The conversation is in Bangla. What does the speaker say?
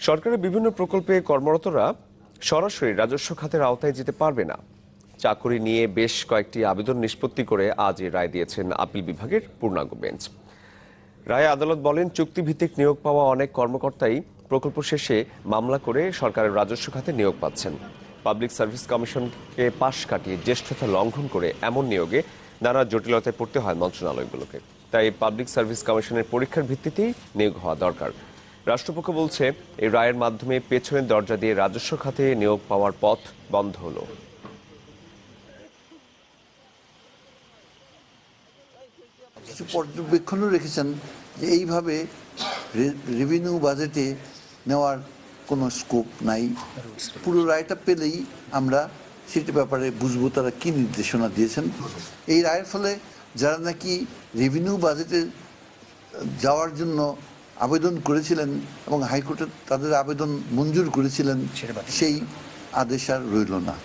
সরকারের বিভিন্ন প্রকল্পে কর্মরতরা সরাসরি রাজস্ব খাতের আওতায় যেতে পারবে না। চাকরি নিয়ে বেশ কয়েকটি আবেদন নিষ্পত্তি করে আজ এই রায় দিয়েছেন আপিল বিভাগের পূর্ণাঙ্গ বেঞ্চ। রায়ে আদালত বলেন, চুক্তিভিত্তিক নিয়োগ পাওয়া অনেক কর্মকর্তাই প্রকল্প শেষে মামলা করে সরকারের রাজস্ব খাতে নিয়োগ পাচ্ছেন। পাবলিক সার্ভিস কমিশনকে পাশ কাটিয়ে জ্যেষ্ঠতা লঙ্ঘন করে এমন নিয়োগে নানা জটিলতায় পড়তে হয় মন্ত্রণালয়গুলোকে। তাই পাবলিক সার্ভিস কমিশনের পরীক্ষার ভিত্তিতেই নিয়োগ হওয়া দরকার। রাষ্ট্রপক্ষ বলছে, এই রায়ের মাধ্যমে পেছনের দরজা দিয়ে রাজস্ব খাতে নিয়োগ পাওয়ার পথ বন্ধ হলো। কিছু পর্যবেক্ষণও রেখেছেন যে এইভাবে রেভিনিউ বাজেটে নেওয়ার কোনো স্কোপ নাই। পুরো রায়টা পেলেই আমরা সেটার ব্যাপারে বুঝবো তারা কি নির্দেশনা দিয়েছেন। এই রায়ের ফলে যারা নাকি রেভিনিউ বাজেটে যাওয়ার জন্য আবেদন করেছিলেন এবং হাইকোর্টে তাদের আবেদন মঞ্জুর করেছিলেন, সেই আদেশ আর রইল না।